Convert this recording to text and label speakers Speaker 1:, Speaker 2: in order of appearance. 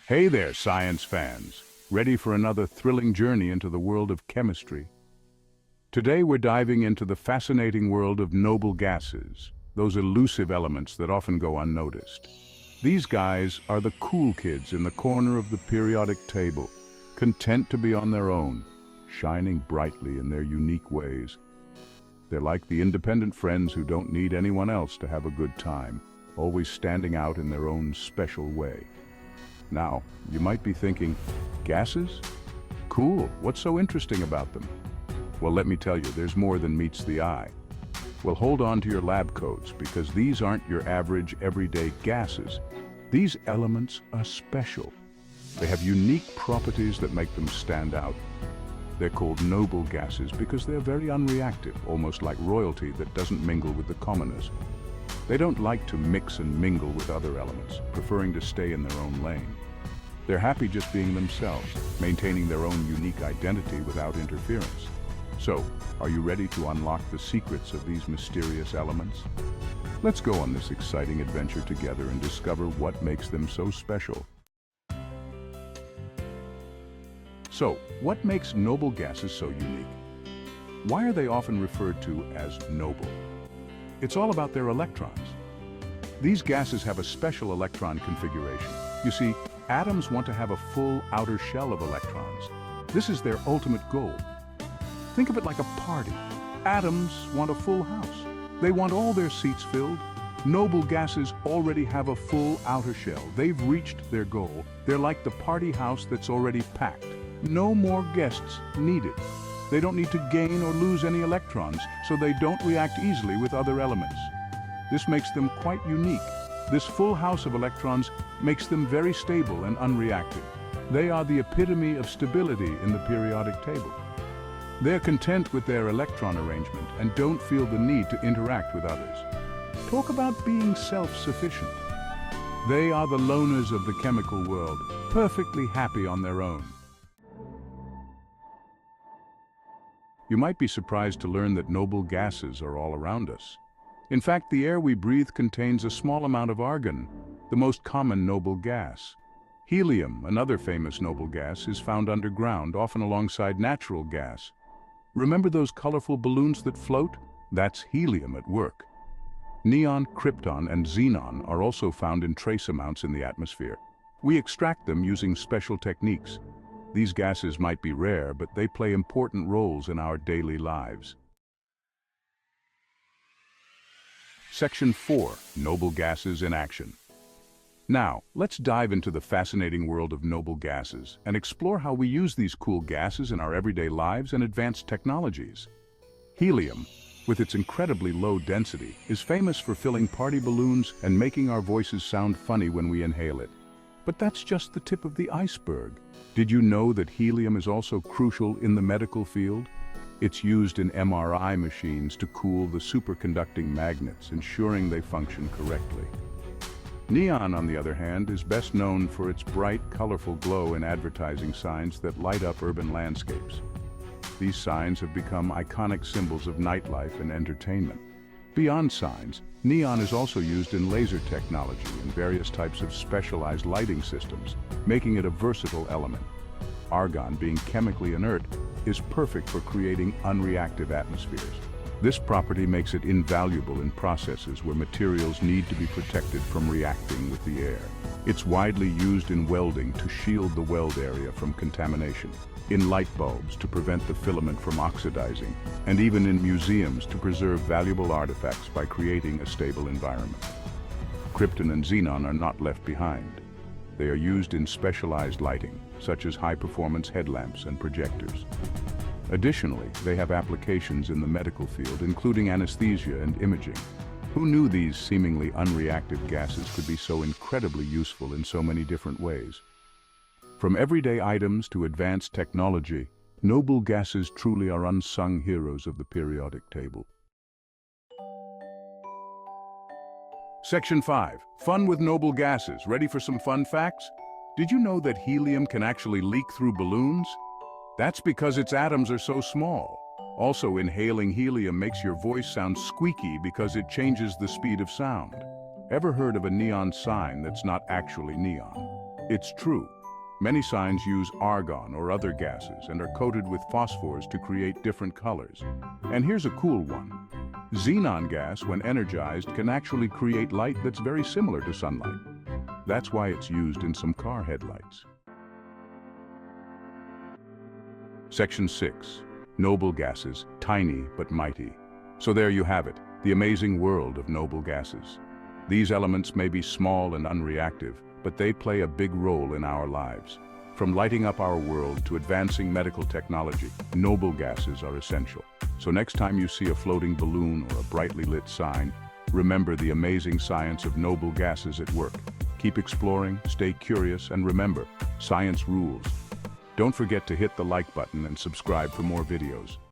Speaker 1: Hey there, science fans. Ready for another thrilling journey into the world of chemistry? Today we're diving into the fascinating world of noble gases, those elusive elements that often go unnoticed. These guys are the cool kids in the corner of the periodic table, content to be on their own, shining brightly in their unique ways. They're like the independent friends who don't need anyone else to have a good time, always standing out in their own special way. Now, you might be thinking, gases? Cool, what's so interesting about them? Well, let me tell you, there's more than meets the eye. Well, hold on to your lab coats, because these aren't your average, everyday gases. These elements are special. They have unique properties that make them stand out. They're called noble gases because they're very unreactive, almost like royalty that doesn't mingle with the commoners. They don't like to mix and mingle with other elements, preferring to stay in their own lane. They're happy just being themselves, maintaining their own unique identity without interference. So, are you ready to unlock the secrets of these mysterious elements? Let's go on this exciting adventure together and discover what makes them so special. So, what makes noble gases so unique? Why are they often referred to as noble? It's all about their electrons. These gases have a special electron configuration. You see, atoms want to have a full outer shell of electrons. This is their ultimate goal. Think of it like a party. Atoms want a full house. They want all their seats filled. Noble gases already have a full outer shell. They've reached their goal. They're like the party house that's already packed. No more guests needed. They don't need to gain or lose any electrons, so they don't react easily with other elements. This makes them quite unique. This full house of electrons makes them very stable and unreactive. They are the epitome of stability in the periodic table. They're content with their electron arrangement and don't feel the need to interact with others. Talk about being self-sufficient. They are the loners of the chemical world, perfectly happy on their own. You might be surprised to learn that noble gases are all around us. In fact, the air we breathe contains a small amount of argon, the most common noble gas. Helium, another famous noble gas, is found underground, often alongside natural gas. Remember those colorful balloons that float? That's helium at work. Neon, krypton, and xenon are also found in trace amounts in the atmosphere. We extract them using special techniques. These gases might be rare, but they play important roles in our daily lives. Section 4. Noble gases in action. Now, let's dive into the fascinating world of noble gases and explore how we use these cool gases in our everyday lives and advanced technologies. Helium, with its incredibly low density, is famous for filling party balloons and making our voices sound funny when we inhale it. But that's just the tip of the iceberg. Did you know that helium is also crucial in the medical field? It's used in MRI machines to cool the superconducting magnets, ensuring they function correctly. Neon, on the other hand, is best known for its bright, colorful glow in advertising signs that light up urban landscapes. These signs have become iconic symbols of nightlife and entertainment. Beyond signs, neon is also used in laser technology and various types of specialized lighting systems, making it a versatile element. Argon, being chemically inert, is perfect for creating unreactive atmospheres. This property makes it invaluable in processes where materials need to be protected from reacting with the air. It's widely used in welding to shield the weld area from contamination, in light bulbs to prevent the filament from oxidizing, and even in museums to preserve valuable artifacts by creating a stable environment. Krypton and xenon are not left behind. They are used in specialized lighting, such as high-performance headlamps and projectors. Additionally, they have applications in the medical field, including anesthesia and imaging. Who knew these seemingly unreactive gases could be so incredibly useful in so many different ways? From everyday items to advanced technology, noble gases truly are unsung heroes of the periodic table. Section 5. Fun with noble gases. Ready for some fun facts? Did you know that helium can actually leak through balloons? That's because its atoms are so small. Also, inhaling helium makes your voice sound squeaky because it changes the speed of sound. Ever heard of a neon sign that's not actually neon? It's true. Many signs use argon or other gases and are coated with phosphors to create different colors. And here's a cool one. Xenon gas, when energized, can actually create light that's very similar to sunlight. That's why it's used in some car headlights. Section 6. Noble gases, tiny but mighty. So there you have it, the amazing world of noble gases. These elements may be small and unreactive, but they play a big role in our lives. From lighting up our world to advancing medical technology, noble gases are essential. So next time you see a floating balloon or a brightly lit sign, remember the amazing science of noble gases at work. Keep exploring, stay curious, and remember, science rules. Don't forget to hit the like button and subscribe for more videos.